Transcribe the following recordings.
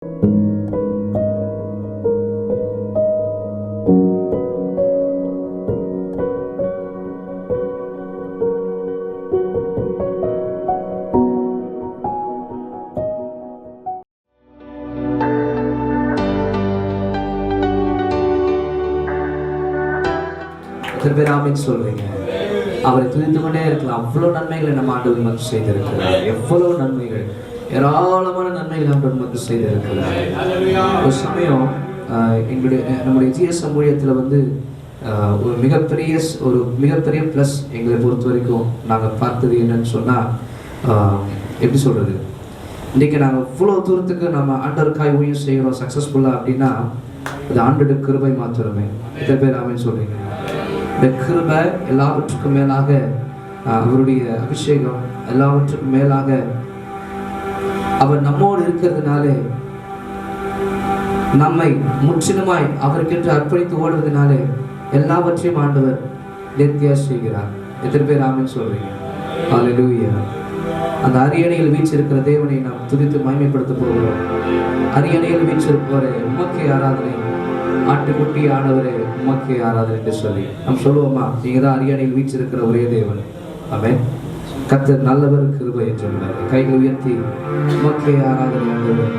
எத்தனை பேர் ஆமென் சொல்றீங்க? அவரை துதித்து கொண்டே இருக்கலாம். அவ்வளவு நன்மைகளை நம்ம ஆண்டவர் நமக்கு செய்திருக்கிறார். எவ்வளவு நன்மைகள், ஏராளமான நன்மைகள் ஆண்டவர் நமக்கு செய்திருக்கிறார். ஒரு சமயம் நம்முடைய ஜிஎஸ்எம் ஊழியத்தில் ஒரு மிகப்பெரிய ப்ளஸ் எங்களை பொறுத்த வரைக்கும் நாங்கள் பார்த்தது என்னன்னு சொன்னால், எப்படி சொல்கிறது, இன்றைக்கி நாங்கள் இவ்வளோ தூரத்துக்கு நம்ம ஆண்டவருக்காய் ஊழியம் செய்கிறோம் சக்ஸஸ்ஃபுல்லாக அப்படின்னா அது ஆண்டோட கிருபை மாத்திரமே. எத்தனை பேர் ஆமென் சொல்றீங்க? இந்த கிருபை எல்லாவற்றுக்கும் மேலாக அவருடைய அபிஷேகம், எல்லாவற்றுக்கும் மேலாக அவர் நம்மோடு இருக்கிறதுனாலே, நம்மை முற்றிலுமாய் அவருக்கென்று அர்ப்பணித்து ஓடுவதனாலே எல்லாவற்றையும் ஆண்டவர் நேர்த்தியா செய்கிறார். எத்தனை பேர் ஆமென் சொல்றீங்க? ஹல்லேலூயா. அந்த அரியணையில் வீற்றிருக்கிற தேவனை நாம் துதித்து மகிமைப்படுத்த போகிறோம். அரியணையில் வீற்றிருப்பவரே உமக்கே ஆராதனை, ஆட்டுக்குட்டி ஆனவரே உமக்கே ஆராதனை என்று சொல்லி நாம் சொல்லுவோமா? நீங்க தான் அரியணையில் வீற்றிருக்கிற ஒரே தேவன். ஆமென். கர்த்தர் நல்லவர், கிருபை என்று சொன்னார். கைகள் உயர்த்தி உமக்கே ஆராதனை ஆண்டவர்,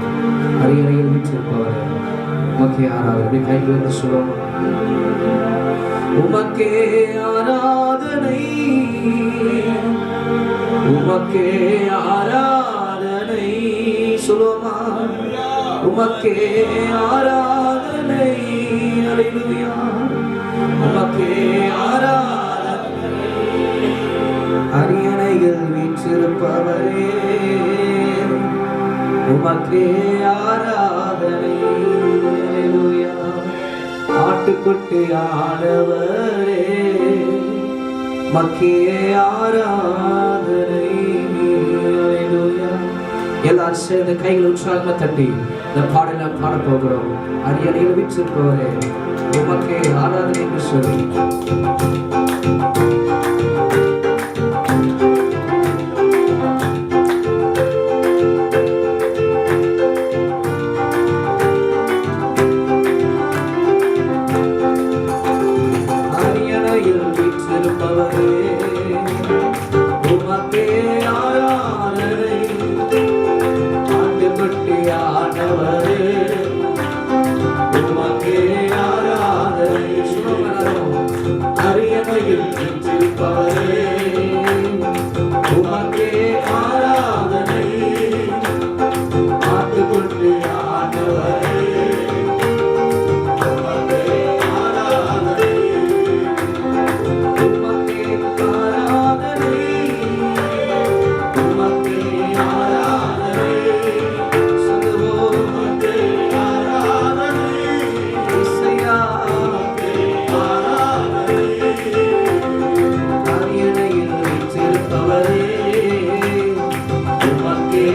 அரியணையில் வீற்றிருப்பவரே உமக்கே ஆராதனை. கைகள் உயர்த்தி சொல்லுவோம். உமக்கே ஆராதனை, உமக்கே ஆராதனை சொல்லுவோமா? உமக்கே ஆராதனை, ஹல்லேலூயா. உமக்கே ஆராதனை, அரியணையில் வீற்றிருப்பவரே உமக்கே ஆராதனை, ஹல்லேலூயா. ஆட்டுக்குட்டி ஆனவரே உமக்கே ஆராதனை, ஹல்லேலூயா. எல்லாரும் சேர்ந்து கைகளை உற்சாகமா தட்டி இந்த பாடலை பாட போகிறோம். அரியணையில் வீற்றிருப்பவரே உமக்கே ஆராதனை என்று சொல்லி அரியணையில் வீற்றிருப்பவரே உமக்கே ஆராதனை, ஆண்டவரே உமக்கே ஆராதனை. அரியணையில் வீற்றிருப்பவரே உமக்கே ஆராதனை, ஆட்டுக்குட்டி ஆனவரே உமக்கே ஆராதனை, உமக்கே ஆராதனை, உமக்கே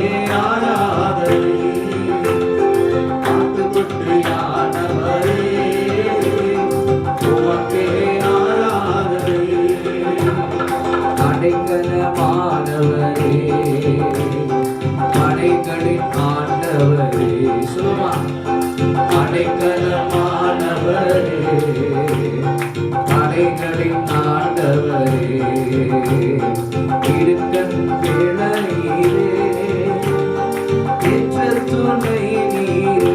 ஆராதனை. அடைக்கலமானவரே, மலைகளின் ஆண்டவரே சொல்லுமா? அடைக்கலமானவரே, மலைகளின் ஆண்டவரே, இருக்கன் வேளையிலே ஏற்ற துணை நீரே,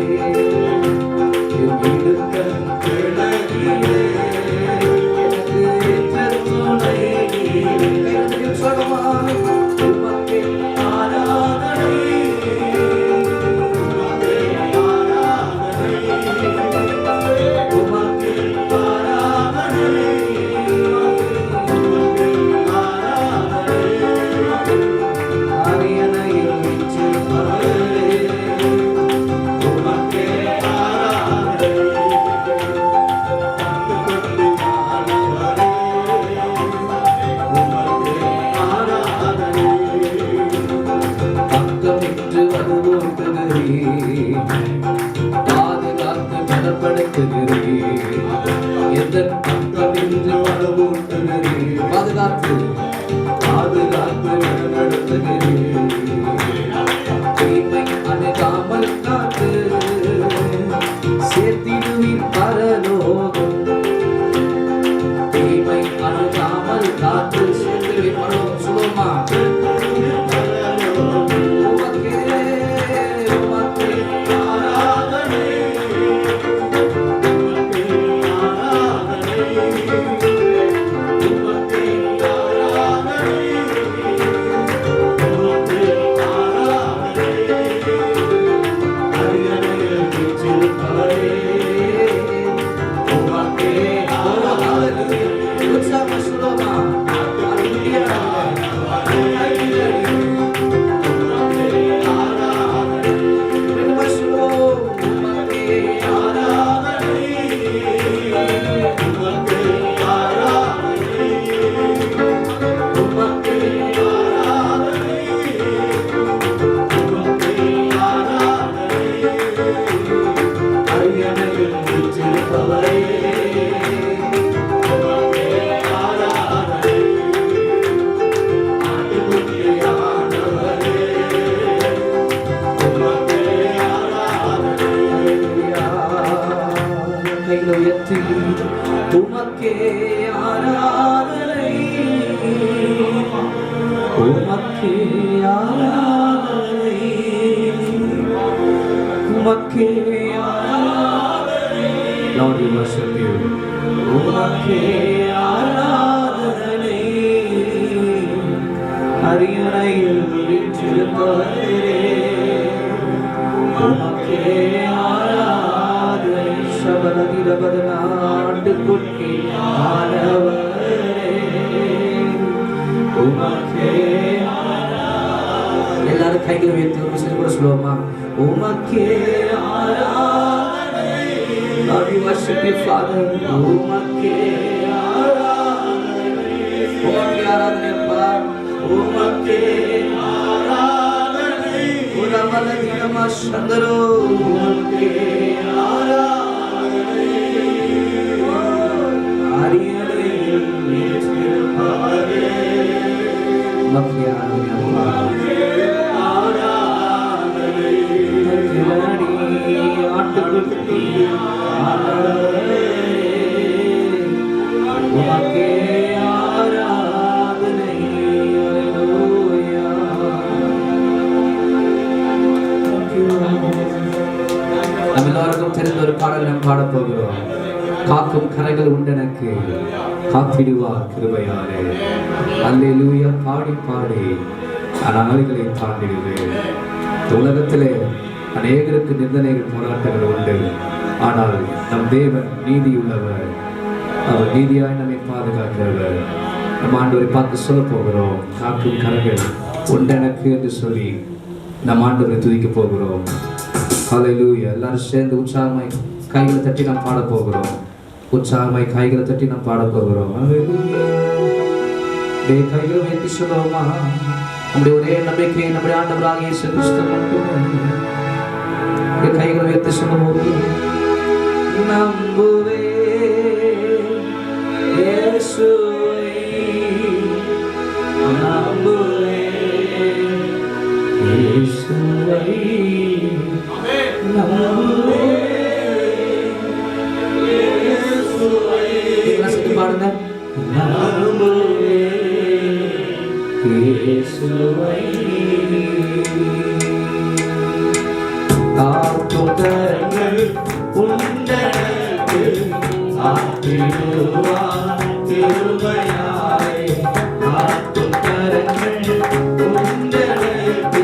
இருக்கன் வேளையிலே எனக்கு ஏற்ற துணை நீரே. உமக்கே ஆராதனை, உமக்கே ஆராதனை, உமக்கே ஆராதனை, உமக்கே ஆராதனை. அரியணையில் வீற்றிருப்பவரே உமக்கே ஆராதனை, ஆட்டுக்குட்டி ஆனவரே உமக்கே ஆராதனை. பக்கமிட்டு வருவோட்டுகிறீர், பாதுகாத்து பலப்படுத்துகிறீர். எதன் பக்கமின்று வருவோட்டுகிறீர், பாதுகாத்து நடத்துகிறீர். தீமை அணுகாமல் காத்து அரியணையில் வீற்றிருப்பவரே உமக்கே ஆராதனை. உற்சாகமா சொல்லுமா? உமக்கே ஆராதனை, உமக்கே ஆராதனை, உமக்கே ஆராதனை. Lord, we worship you. உமக்கே ஆராதனை, அரியணையில் வீற்றிருப்பவரே உமக்கே ஆராதனை. சபலதிரபதனாட்டுக்குட்டி ஆனவரே உமக்கே ஆராதனை. எல்லாரும் கைகளை உயர்த்தி ஒரு விஷயம் கூட சொல்லுவோமா? உமக்கே ஆராதனை. Lord, we worship you, Father. உமக்கே ஆராதனை, உமக்கே ஆராதனை அப்பா, உமக்கே ஆராதனை. உலமலதிரமா சந்தரோ உமக்கே ஆராதனை. அரியணையில் வீற்றிருப்பவரே உமக்கே ஆராதனை. ஆட்டுக்குட்டி ஆனவரே உமக்கே ஆராதனை. அல்லேலூயா. நம்ம எல்லாருக்கும் தெரிந்த ஒரு பாடல் நாம் பாடப் போகிறோம். காக்கும் கரைகள் உண்டெனக்கு காத்திடுவார் கிருபையாலே. அல்லேலூயா. பாடி பாடி நாளைகளை தாண்டிடுவேன். உலகத்திலே அநேகருக்கு நிந்தனைகள் போராட்டங்கள் உண்டு. ஆனால் நம் தேவன் நீதியுள்ளவர். அவர் நீதியாய் நம்மை பாதுகாக்கிறவர். நம் ஆண்டவரை பார்த்து சொல்ல போகிறோம். காக்கும் கரங்கள் உண்டெனக்கு என்று சொல்லி நம் ஆண்டவரை துதிக்க போகிறோம். ஹல்லேலூயா. எல்லாரும் சேர்ந்து உற்சாகமாய் கைகளை தட்டி நாம் பாட போகிறோம். உற்சாகமாய் கைகளை தட்டி நாம் பாட போகிறோம். ஹல்லேலூயா. கைகளை உயர்த்தி சொல்லுவோமா? நம்முடைய ஒரே நம்பிக்கை நம்முடைய ஆண்டவராகிய இயேசு கிறிஸ்து மட்டுமே. கைகளை உயர்த்தி சொல்லுவோம். நம்புவே இயேசுவை, நம்புவே இயேசுவை, நம்புவே இயேசுவை. சேர்ந்து பாடுங்க. நம்புவே இயேசுவை. காக்கும் கரங்கள் உண்டெனக்கு காத்திடுவார் கிருபையாலே. காக்கும் கரங்கள் உண்டெனக்கு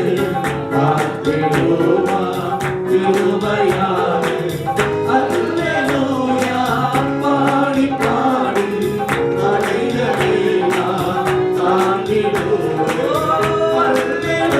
காத்திடுவார் கிருபையாலே. அல்லேலூயா. பாடி பாடி அலைகளை நான் தாண்டிடுவோம். அல்லேலூயா.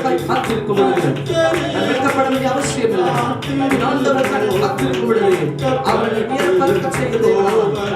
உங்களுக்காய் காத்திருக்கும் பொழுது நான் வெட்கப்பட வேண்டிய அவசியம் இல்லை. ஆண்டவருக்காக காத்திருக்கும் பொழுது அவர்கள் வீரப்பறக்க செய்கிறீர்களா?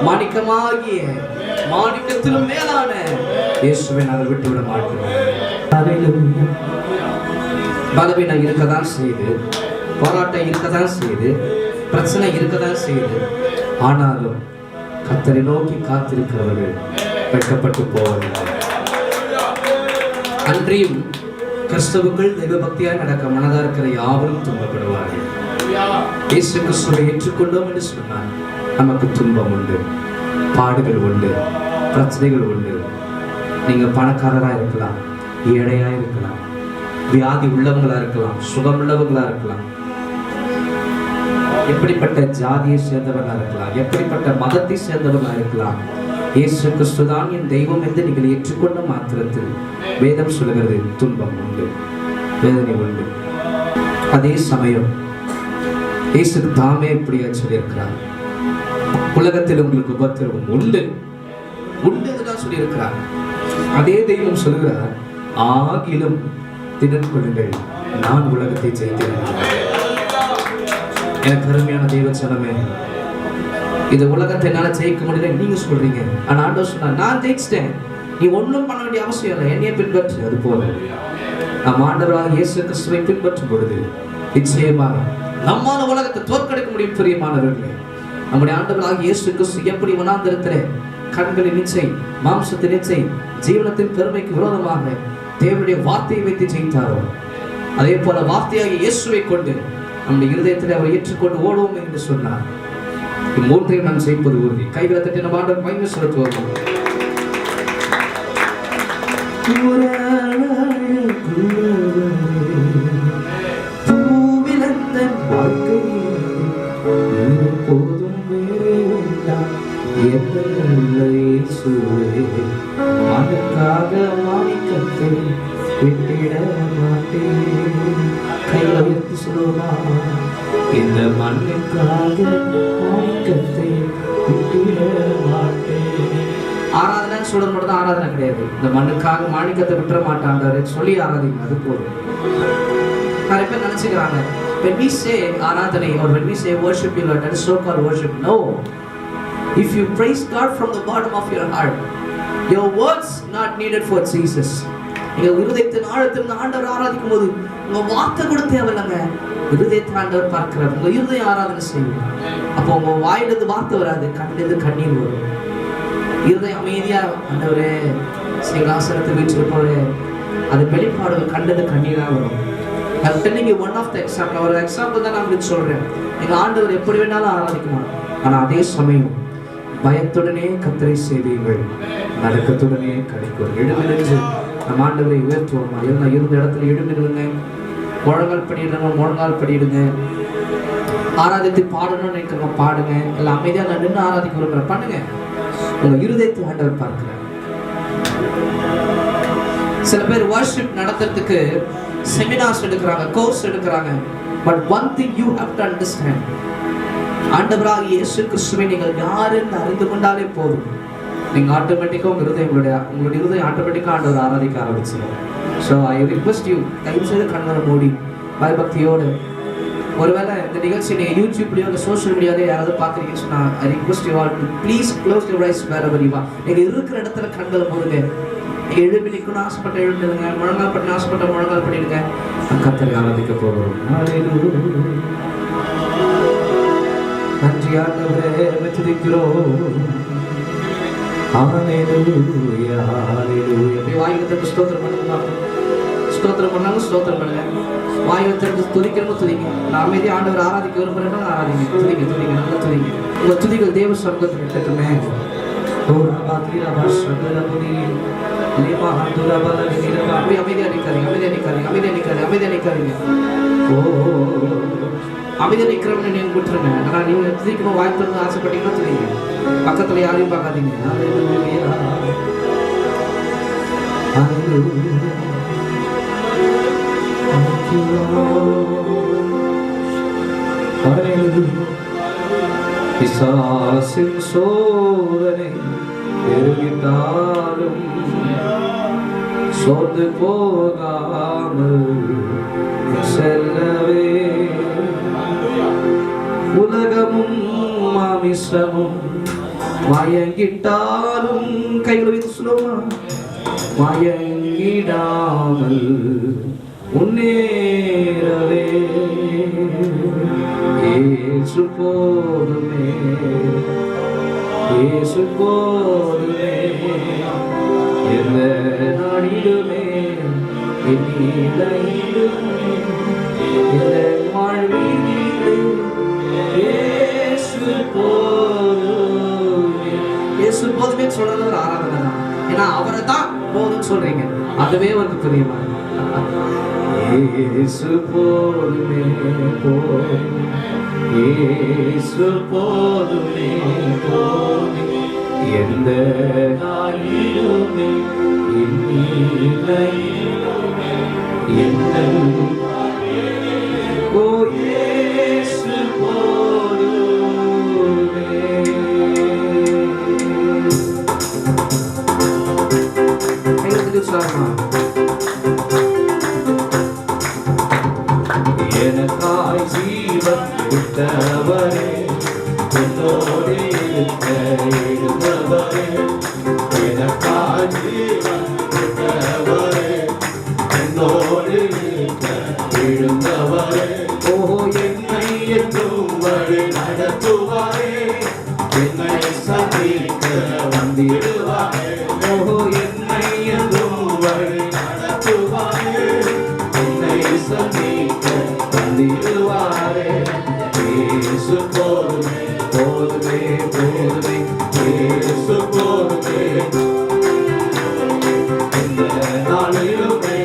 மாணிக்கமாகிய மாணிக்கத்திலும் மேலான இயேசுவை நாங்கள் விட்டுவிட மாட்டோம். பலவீனம் இருக்கதான் செய்து, போராட்டம் இருக்கதான் செய்து, பிரச்சனை இருக்கதான் செய்து, ஆனாலும் கர்த்தரை நோக்கி காத்திருக்கிறவர்கள் வெட்கப்பட்டு போவதில்லை. அன்றியும் கிறிஸ்துவுக்குள் தெய்வ பக்தியாய் நடக்க மனதா இருக்கிற யாவரும் துன்பப்படுவார்கள். இயேசு கிறிஸ்துவை ஏற்றுக்கொண்டோம் என்று சொன்னார். நமக்கு துன்பம் உண்டு, பாடுகள் உண்டு, பிரச்சனைகள் உண்டு. நீங்க பணக்காரரா இருக்கலாம், ஏழையா இருக்கலாம், வியாதி உள்ளவங்களா இருக்கலாம், சுகம் உள்ளவங்களா இருக்கலாம், எப்படிப்பட்ட ஜாதியை சேர்ந்தவர்களா இருக்கலாம், எப்படிப்பட்ட மதத்தை சேர்ந்தவர்களா இருக்கலாம். இயேசு கிறிஸ்துதான் என் தெய்வம் என்று நீங்கள் ஏற்றுக்கொண்ட மாத்திரத்தில் வேதம் சொல்லுகிறது துன்பம் உண்டு, வேதனை உண்டு. அதே சமயம் இயேசு தாமே இப்படியா சொல்லியிருக்கிறார், உலகத்தில் உங்களுக்கு உபத்திரவம் உண்டு உண்டுதான் சொல்லியிருக்கிறார். அதே தெய்வம் சொல்லுகிறார், ஆகிலும் திடன் கொள்ளுங்கள், நான் உலகத்தை ஜெயித்தேன். எனக்கு அருமையான தெய்வ ஜனமே, இந்த உலகத்தை என்னால ஜெயிக்க முடியல நீங்க சொல்றீங்க. ஆனா ஆண்டவர் சொன்னார், நான் ஜெயிச்சிட்டேன், நீ ஒன்றும் பண்ண வேண்டிய அவசியம் இல்லை, என்னைய பின்பற்று. அது போல நம் ஆண்டவராக இயேசு கிறிஸ்துவை பின்பற்றும் பொழுது நிச்சயமாக நம்மால உலகத்தை தோற்கடிக்க முடியும். பிரியமானவர்களே, நம்முடைய ஆண்டவராக இயேசு கிறிஸ்து எப்படி வனாந்திரத்திலே கண்களின் நிச்சை, மாம்சத்தின் நிச்சை, ஜீவனத்தின் பெருமைக்கு விரோதமாக தேவனுடைய வார்த்தையை வைத்து ஜெயித்தாரோ, அதே போல வார்த்தையாக இயேசுவை கொண்டு நம்முடைய இருதயத்தில் அவரை ஏற்றுக்கொண்டு ஓடுவோம் என்று சொன்னார். இம்மூன்றையும் நாம் செய்வது உறுதி. கைகளை தட்டி நம்ம ஆண்டவர் மகிமை செலுத்துவோம். பூவிலந்தன் வாழ்க்கை போதும் வேண்டாம், மனுக்காக மாணிக்கத்தை விட்டிட மாட்டேன். கைகளை உயர்த்தி சொல்லுவோமா, இந்த மண்ணுக்காக மாணிக்கத்தை விட்டிட மாட்டேன். ஆராதனை சொல்றது மட்டும் தான் ஆராதனை கிடையாது. இந்த மண்ணுக்காக மாணிக்கத்தை விட்டுற மாட்டான்றாரு சொல்லி ஆராதிங்க, அது போதும். நிறைய பேர் நினைச்சுக்கிறாங்க, when we say ஆராதனை or when we say worship you Lord, that is so called worship. No, if you praise God from the bottom of your heart, your words not needed for Jesus. நீங்க இருதயத்தின் ஆழத்தில் ஆண்டவர் ஆராதிக்கும் போது உங்க வார்த்தை கூட தேவையில்லைங்க, இருதயத்தை ஆண்டவர் பார்க்கிறார். உங்க இருதயம் ஆராதனை செய்யும். அப்போ உங்க வாயிலிருந்து வார்த்தை வராது, கண்ணிலிருந்து கண்ணீர் வரும். இருதயம் அமைதியா ஆண்டவரே சிங்காசனத்தை வீற்றிருப்பவரே, அது வெளிப்பாடுகள் கண்டது கண்ணீரா வரும். I'm telling you one of the example. ஒரு எக்ஸாம்பிள் தான் நான் உங்களுக்கு சொல்றேன். எங்க ஆண்டவர் எப்படி வேணாலும் ஆராதிக்குமா, ஆனா அதே சமயம் பயத்துடனே கர்த்தரை சேவியுங்கள், நடுக்கத்துடனே கடைக்கோள். எழுந்து நம்ம ஆண்டவரை உயர்த்துவோமா? இருந்த இடத்துல எழுந்துடுங்க, முழங்கால் படிடுங்க, முழங்கால் படிடுங்க. ஆராதித்து பாடணும்னு நினைக்கிறவங்க பாடுங்க. எல்லாம் அமைதியா நான் நின்று ஆராதிக்க விரும்புறேன், பண்ணுங்க. உங்க இருதயத்தை ஆண்டவர் பார்க்கிறார். சில பேர் வர்ஷிப் நடத்துறதுக்கு செமினார்ஸ் எடுக்கிறாங்க, கோர்ஸ் எடுக்கிறாங்க. But one thing you have to understand, ஆண்டவராக இயேசு கிறிஸ்துவை நீங்கள் யாருன்னு அறிந்து கொண்டாலே போதும், நீங்க ஆட்டோமேட்டிக்கா உங்க இருதயம் ஆட்டோமேட்டிக்கா ஆண்டவர் ஆராதிக்க ஆரம்பிச்சிடும். ஸோ ஐ ரிக்வெஸ்ட் யூ, தயவு செய்து கண்ணை மூடி பயபக்தியோடு, ஒருவேளை இந்த நிகழ்ச்சி நீங்கள் யூடியூப்லேயோ இல்லை சோஷியல் மீடியாவிலே யாராவது பார்க்குறீங்கன்னு சொன்னால் I request you all to please close your eyes where you are. நீங்கள் இருக்கிற இடத்துல கண்களை மூடுங்க. நீங்கள் எழுப்பி நிற்கணும்னு ஆசைப்பட்ட எழுந்துடுங்க, முழங்கால் பண்ணி ஆசைப்பட்ட முழங்கால் பண்ணிடுங்க. கர்த்தரை ஆராதிக்க போகிறோம். நன்றி ஆண்டவரே, துதிக்கிறோம். ஹல்லேலூயா ஹல்லேலூயா. அப்படியே வாய்க்கு ஸ்தோத்திரம் பண்ணுங்க, ஸ்தோத்திரம் பண்ணாங்க, ஸ்தோத்திரம் பண்ணுங்க. வாயை திறந்து துதிக்கணும், துதிங்க. நான் அமைதி ஆண்டவர் ஆராதிக்க விரும்புகிறேன்னா ஆராதிங்க, துதிங்க, துதிங்க, நல்லா துதிங்க. உங்கள் துதிகள் தேவ சொர்க்கத்தில் இருக்கட்டுமே. அப்படி அமைதியா நிற்காதீங்க, அமைதியா நிற்காதீங்க, அமைதியா நிற்காதீங்க, அமைதியா நிற்காதீங்க. அமைதியா நிற்கிறவங்க நீங்கள் விட்டுருங்க. ஆனால் நீங்கள் துதிக்கணும் வாய் திறந்து ஆசைப்பட்டீங்கன்னா துதிங்க. பக்கத்தில் யாரையும் பார்க்காதீங்க. பிசாசின் சோதனை பெருகிட்டாலும் சோர்ந்து போகாமல் செல்லவே, உலகமும் மாமிசமும் மயங்கிட்டாலும், கைகளை சொல்லுமா, மயங்கிடாமல் முன்னேறவே இயேசு போதுமே, இயேசு போதுமே. எந்த நாடிலுமே வாழ்விலே இயேசு போதுமே. இயேசு போதுமே சொல்றது ஒரு ஆராதனை தான். ஏன்னா அவரை தான் போதும்னு சொல்றீங்க, அதுவே வந்து புரியுமா? இயேசு போதுமே, போதும் இயேசு போதுமே, போதும் எந்த நாளிலுமே ஓ இயேசு போதுமே. எனக்காய் ஜீவன் விட்ட இருந்தவரே, என்னோடு இருக்க இருந்தவரே, எனக்காய் ஜீவன் விட்டவரே, என்னோடு இருக்க இருந்தவரே, ஓ என்னை என்றும் வழி நடத்துவாரே, என்னை சந்திக்க வந்திடுவாரே, ஓ என்னை என்றும் வழி நடத்துவாரே, என்னை சந்திக்க வந்திடுவாரே. இயேசு போதுமே போதுமே போதுமே, இயேசு போதுமே. இந்த நாளிலுமே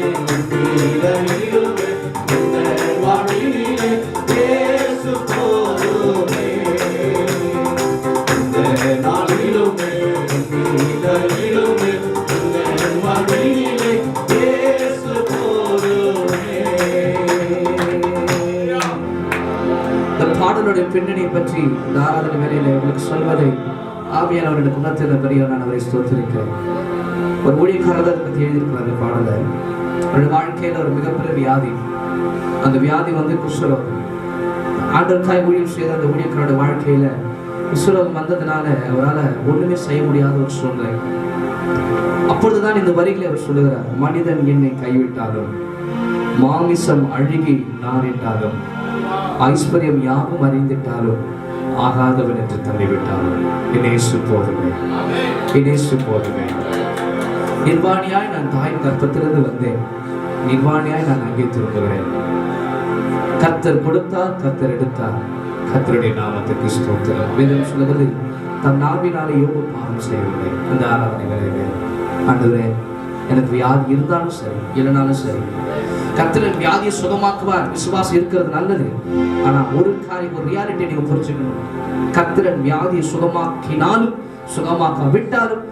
நீரிலுமே இந்த வானிலே இயேசு போதுமே. இந்த நாளிலுமே நீரிலுமே இந்த வானிலே இயேசு போதுமே. இந்த பாடலுடைய பின்னணியை பற்றி இந்த ஆராதனை வேளையிலே உங்களுக்கு சொல்வதை ஆவியானவருடைய குணத்தில் பெரியவர் நான் அவரை ஸ்தோத்திரிக்கிறேன். ஒரு ஊழியக்காரர் அதை பற்றி எழுதியிருக்கிறார். அந்த பாடலை அவருடைய வாழ்க்கையில ஒரு மிகப்பெரிய வியாதி, அந்த வியாதி குஷ்டரோகம். ஆண்டவருக்காய் ஊழியம் செய்த அந்த ஊழியக்காரோட வாழ்க்கையில குஷ்டரோகம் வந்ததுனால அவரால் ஒண்ணுமே செய்ய முடியாத ஒரு சூழ்நிலை. அப்பொழுதுதான் இந்த வரிகளை அவர் சொல்லுகிறார், மனிதன் என்னை கைவிட்டாலும், மாமிசம் அழுகி நாரிட்டாலும், ஐஸ்வர்யம் யாவும் அறிந்திட்டாலும், ஆகாதவன் என்று தள்ளிவிட்டாலும், இயேசு போதுமே, இயேசு போதுமே. நிர்வாணியாய் நான் தாயின் கர்ப்பத்திலிருந்து வந்தேன், நிர்வாணியாய் நான் அங்கே திரும்புகிறேன். கர்த்தர் கொடுத்தார், கர்த்தர் எடுத்தார், கர்த்தருடைய நாமத்துக்கு ஸ்தோத்திரம். வேதம் சொல்லுகிறது, தன் நாவினாலே யோபு பாவம் செய்யவில்லை. அந்த ஆராதனை வேளையிலே ஆண்டவரே, எனக்கு வியாதி இருந்தாலும் சரி இல்லைனாலும் சரி, கர்த்தர் வியாதியை சுகமாக்குவார். விசுவாசம் இருக்கிறது நல்லது. ஆனா ஒரு காரியம், ஒரு ரியாலிட்டி நீங்க புரிஞ்சுக்கணும். கர்த்தர் வியாதியை சுகமாக்கினாலும் சுகமாக்க விட்டாலும்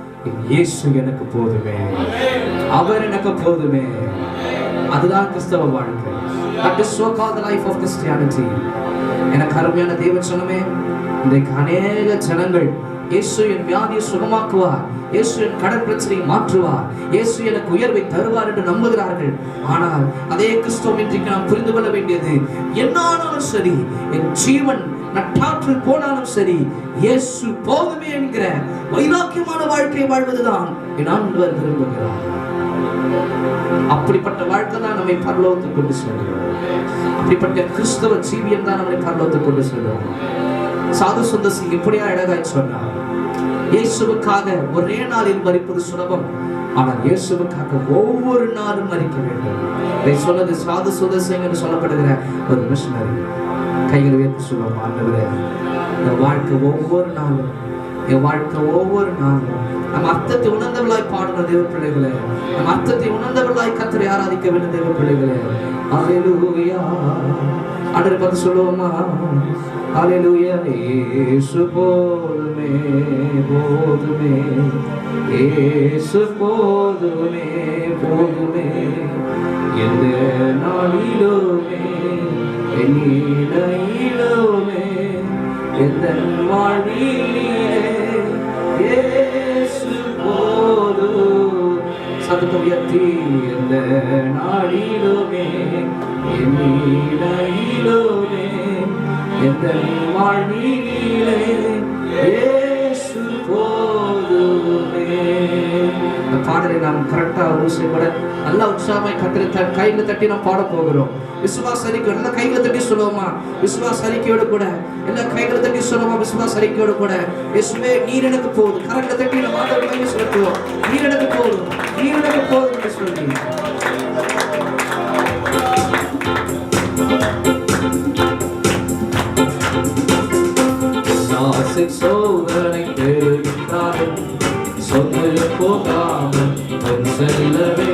இயேசு எனக்கு போதுமே, அவர் எனக்கு போதுமே. அதுதான் கிறிஸ்தவ வாழ்க்கை. That is so called the life of Christianity. எனக்கு அருமையான தேவன் சொன்னமே, இன்றைக்கு அநேக ஜனங்கள் இயேசு என் வியாதியை சுகமாக்குவார், இயேசு என் கடன் பிரச்சனையை மாற்றுவார், இயேசு எனக்கு உயர்வை தருவார் என்று நம்புகிறார்கள். ஆனால் அதே கிறிஸ்துவ இன்றைக்கு நாம் புரிந்து கொள்ள வேண்டியது, என்னானாலும் சரி, என் ஜீவன் நட்டாற்றில் போனாலும் சரி, இயேசு போதுமே என்கிற வைராக்கியமான வாழ்க்கையை வாழ்வதுதான் என் ஆண்டவர் விரும்புகிறார். அப்படிப்பட்ட வாழ்க்கை தான் நம்மை பரலோகத்துக்கு கொண்டு செல்லும். அப்படிப்பட்ட கிறிஸ்தவ ஜீவியம் தான் நம்மை பரலோகத்துக்கு கொண்டு செல்லும். சாது சுந்தர் சிங் இப்படியா அழகாய் சொன்னார், இயேசுவுக்காக ஒரே நாளில் மரிப்பது சுலபம், ஆனால் இயேசுவுக்காக ஒவ்வொரு நாளும் மரிக்க வேண்டும். இதை சொன்னது சாது சுந்தர் சிங் என்று சொல்லப்படுகிற ஒரு மிஷனரி. கைகளை உயர்த்தி சொல்லுவோம், ஆண்டவரே, என் வாழ்க்கை ஒவ்வொரு நாளும், என் வாழ்க்கை ஒவ்வொரு நாளும் நம் அர்த்தத்தை உணர்ந்தவர்களாய் பாடுற தேவ பிள்ளைகளே, நம் அர்த்தத்தை உணர்ந்தவர்களாய் கர்த்தரை ஆராதிக்க வேண்டும் தேவ பிள்ளைகளே. அல்லேலூயா. ஆண்டவரை பார்த்து சொல்லுவோமா, அல்லேலூயா. இயேசு போதுமே போதுமே, இயேசு போதுமே போதுமே, எந்த நாளிலுமே என்னிலுமே எந்த வாழ்விலே இயேசு போதும். சத்தத்தை உயர்த்தி, எந்த நாளிலுமே என்னிலுமே எந்த வாழ்விலே இயேசு போதுமே. இந்த பாடலை நாம் கரெக்டா கூட நல்லா உற்சாகமாய் கர்த்தரை கையில தட்டி நாம் பாட போகிறோம். விசுவாச அறிக்கை எல்லாம் கைகளை தட்டி சொல்லுவோமா? விசுவாச அறிக்கையோடு கூட எல்லாம் கைகளை தட்டி சொல்லுவோமா? விசுவாச அறிக்கையோடு கூட, இயேசுவே நீர் எனக்கு போதும். கரங்களை தட்டி நம்ம ஆண்டவரை கையை சொல்லுவோம், நீர் எனக்கு போதும், நீர் எனக்கு போதும் என்று சொல்லி. சோதனை பெருகின்றாலும் சொந்த போகாமல் செல்லவே,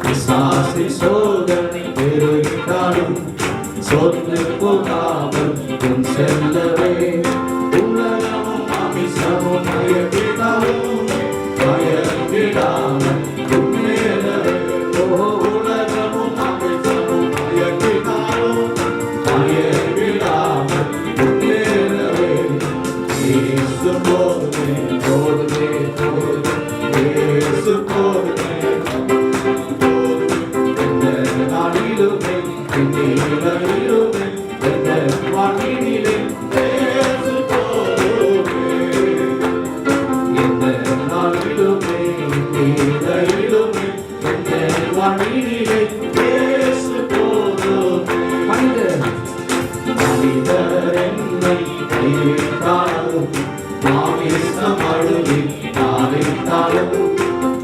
பிசாசின் சோதனை பெருகின்றாலும் சொந்த போகாமல் செல்லவே, உலகமும் அமிசமும் மயக்கினாலும் மயக்கிடாமல் முன்னேறவே, உலகமும் அமிசமும் மயக்கினாலும் மயக்கிடாமல் முன்னேறவே, இயேசு போதுமே போதுமே போதுமே, இயேசு போதுமே எந்த நாளிலுமே எந்த வாழ்வினிலே என்னை கைவிட்டாலும் மாமிசம் அழுவி நாளைத்தாலும்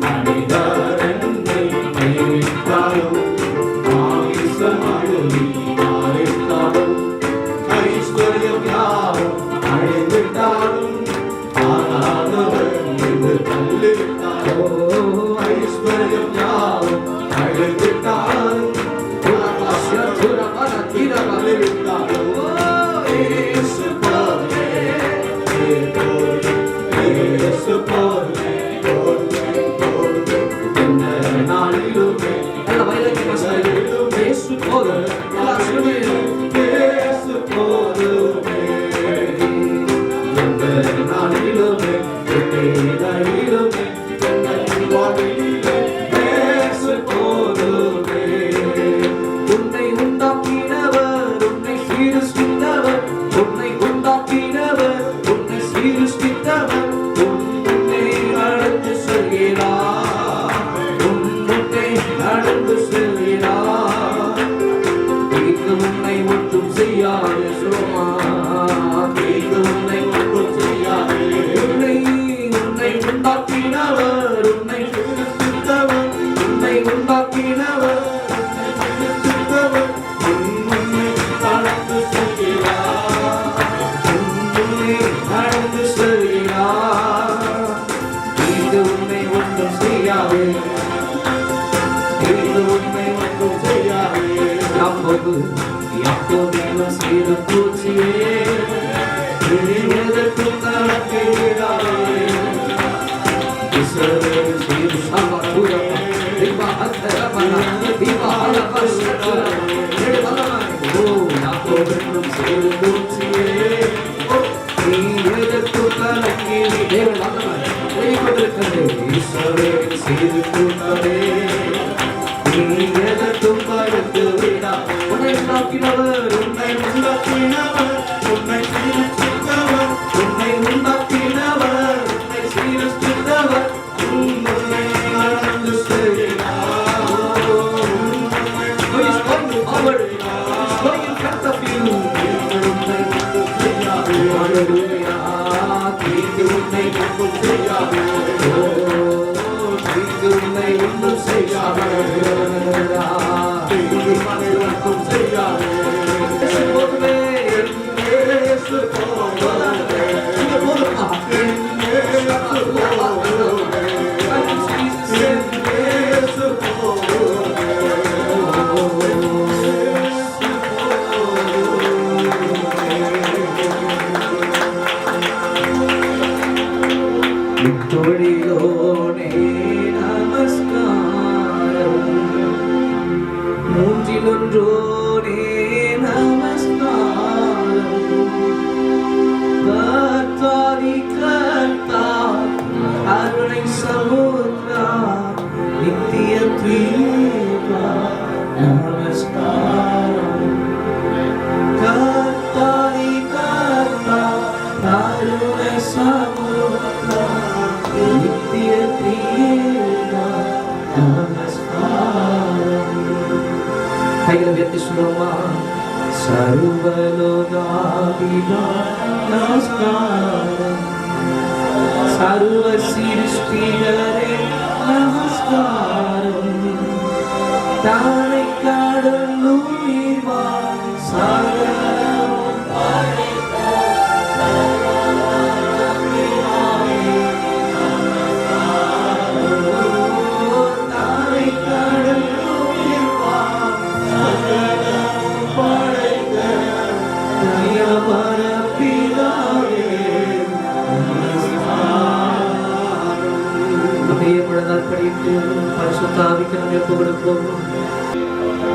மனிதர் என்னை கைவிட்டாலும் மாமிசம் அழுவி நாளைத்தாலும் ஐஸ்வர்யம் யாரும் அழிந்துட்டாலும் ஆனாதவர் என்று தள்ளிவிட்டாலும் ஐஸ்வர்யம் யாரும் அழிந்துட்டாலும்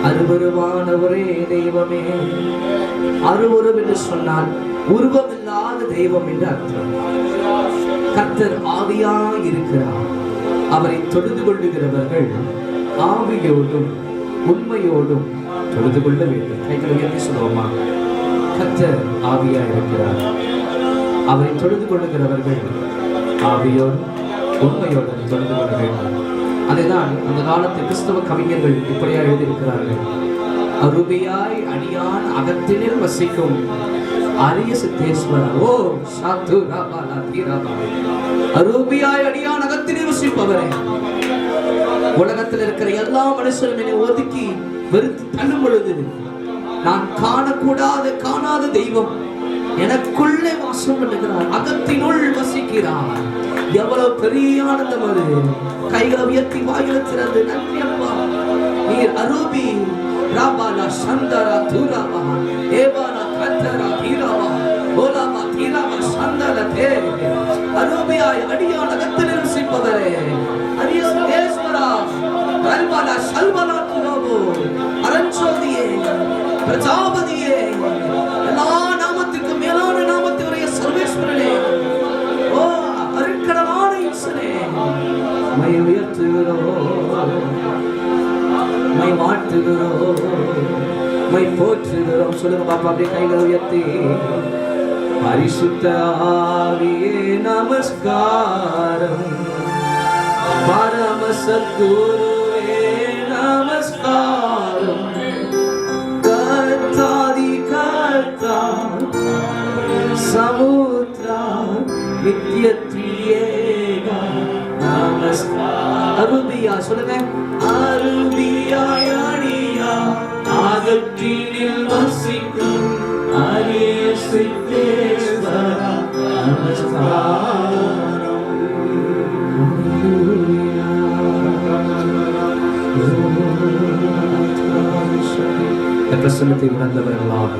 அருவருவான ஒரே தெய்வமே. அருவருவம் என்று சொன்னால் உருவமில்லாத தெய்வம் என்று அர்த்தம். கர்த்தர் ஆவியாய் இருக்கிறார். அவரை தொழுது கொள்ளுகிறவர்கள் ஆவியோடும் உண்மையோடும் தொழுது கொள்ள வேண்டும். கைகளை உயர்த்தி சொல்லுவோமா? கர்த்தர் ஆவியாய் இருக்கிறார். அவரை தொழுது கொள்ளுகிறவர்கள் ஆவியோடும் உண்மையோடும் தொழுது கொள்ள வேண்டும். அதைதான் அந்த காலத்து கிறிஸ்தவ கவிஞர்கள் இப்படியா எழுதியிருக்கிறார்கள். அருமையாய் அடியான் அகத்தினில் வசிக்கும் அரிய சித்தேஸ்வரா ஓ சாத்து ராபாலா தீராபா அரூபியாய் அடியான் அகத்திலே வசிப்பவரே, உலகத்தில் இருக்கிற எல்லா மனுஷரும் என்னை ஒதுக்கி வெறுத்து தள்ளும் பொழுது நான் காணாத தெய்வம் எனக்குள்ளே வாசம் பண்ணுகிறார், அகத்தினுள் வசிக்கிறார். எவ்வளவு பெரிய ஆனந்தம் அது! கைகளை உயர்த்தி வாயில திறந்து நன்றி அப்பா, நீர் அரூபி ராபாலா சந்தரா தூராபா ஏபாலா கத்தரா தீராபா ஓலாபா தீராபா சந்தர தே அரூபியாய் அடியான் அகத்திலே வசிப்பவரே, அரியேஸ்வரா கல்பாலா சல்பாலா துரோபோ அரஞ்சோதியே பிரஜாபதியே, எல்லா நாமத்துக்கும் மேலான நாமத்துடைய சர்வேஸ்வரனே, ஓ அருட்கடலான ஈசனே, மை உயர்த்துகிறோம், மை வாழ்த்துகிறோம், மை போற்றுகிறோம். சொல்லுங்க பாப்பா, அப்படியே கைகளை உயர்த்தி. பரிசுத்த ஆவியே நமஸ்காரம், பரம சத்குருவே நமஸ்காரம், கர்த்தாதி கர்த்தா சமுத்ரா நித்யத்ரியேகா நமஸ்காரம். அரூபியா சொல்லுங்க, அரூபியாய் அடியா அகத்தினில் வசிக்கும் அரிய சித்தேஸ்வரா நமஸ்காரம். பிரசன்னத்தை உணர்ந்தவர்களாக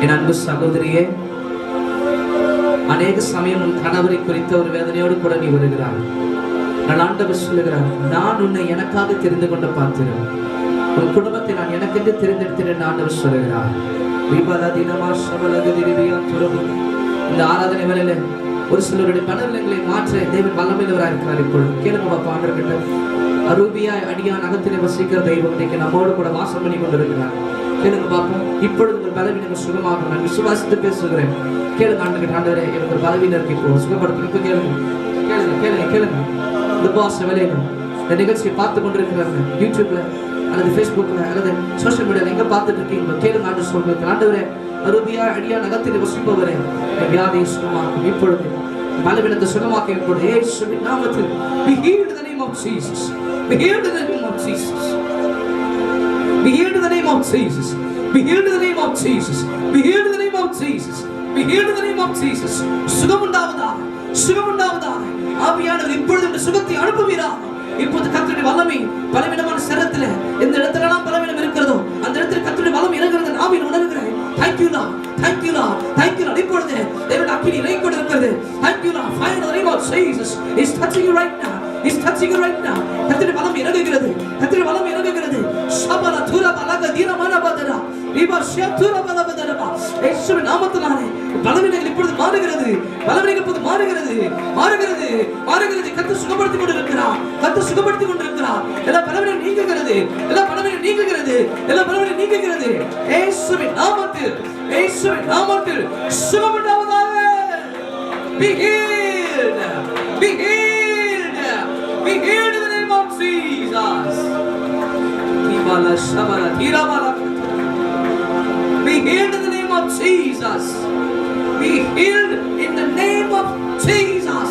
என் அன்பு சகோதரியே, அநேக சமயம் உன் கணவரை குறித்த ஒரு வேதனையோடு கூட நீ வருகிறார். நான் ஆண்டவர் சொல்லுகிறார், நான் உன்னை எனக்காக தெரிந்து கொண்ட பார்க்கிறேன், உன் குடும்பத்தை நான் எனக்கென்று தெரிந்தெடுத்தேன் ஆண்டவர் சொல்லுகிறார். இந்த ஆராதனை வேலையில ஒரு சிலருடைய மனநிலைகளை மாற்ற தேவன் வல்லமையுள்ளவராக இருக்கிறார். இப்பொழுது கேளுங்க பாப்பா, ஆண்டவர்கிட்ட அரூபியாய் அடியான் அகத்திலே வசிக்கிற தெய்வம் இன்னைக்கு நம்மோடு கூட வாசம் பண்ணி கொண்டிருக்கிறார். கேளுங்க பாப்பா, இப்பொழுது உங்கள் பலவீனங்கள் சுகமாக நான் விசுவாசித்து பேசுகிறேன். கேளுங்க ஆண்டவர்கிட்ட, ஆண்டவரே எனக்கு ஒரு பலவீனம் இருக்கு, இப்போ சுகப்படுத்த. இப்போ கேளுங்க கேளுங்க கேளுங்க கேளுங்க. இந்த பாஸ் வேலையில இந்த நிகழ்ச்சியை பார்த்து கொண்டிருக்கிறாங்க, யூடியூப்ல அல்லது ஃபேஸ்புக்ல அல்லது சோசியல் மீடியால எங்க பார்த்துட்டு இருக்கீங்க, கேளுங்க ஆண்டு சொல்லுங்க. ஆண்டவரே அரூபியாய் அடியான் அகத்திலே வசிப்பவரே, வியாதியை சுகமாக்கும், இப்பொழுது பலவீனத்தை சுகமாக்கி இப்பொழுது இயேசுவின் நாமத்தில் be healed in the name of Jesus, be healed in the name of Jesus, be healed in the name of Jesus, be healed in the name of Jesus, be healed in the name of Jesus, be healed in the name of Jesus. சுகம் உண்டாவதாக, சுகம் உண்டாவதாக. ஆவியானவர் இப்பொழுது இந்த சுகத்தை அனுப்புவீராக. இப்போது கர்த்தருடைய வல்லமை பலவிதமான சரத்துல எந்த இடத்துலலாம் பலவீனம் இருக்கிறதோ அந்த இடத்துல கர்த்தருடைய வல்லமை இறங்குறது நான் உணர்கிறேன். Thank you Lord, thank you Lord, thank you Lord. இப்பொழுது தேவன் அக்கினி இறங்கி கொண்டிருக்கிறது. Thank you Lord, fire in the name of Jesus is touching you right now, is touching you right now. கர்த்தருடைய வல்லமை இறங்குகிறது, கர்த்தருடைய வல்லமை இறங்குகிறது. ஷபல துரப லக தீரமான பதரா ரிபா ஷத்துர பலபதரபா. இயேசுவின் நாமத்தினாலே பலவீனங்கள் இப்பொழுது மாறுகிறது, பலவீனங்கள் இப்பொழுது மாறுகிறது, மாறுகிறது, மாறுகிறது. கர்த்தர் சுகப்படுத்திக் கொண்டிருக்கிறார், கர்த்தர் சுகப்படுத்திக் கொண்டிருக்கிறார். எல்லா பலவீனம் நீங்குகிறது, எல்லா பலவீனம் நீங்குகிறது, எல்லா பலவீனம் நீங்குகிறது. இயேசுவின் நாமத்தில், இயேசுவின் நாமத்தில் சுகம் உண்டாவதாக. Be healed, be healed, be healed in the name of Jesus. Tibala shabala tirabala. Be healed in the name of Jesus. Be healed in the name of Jesus.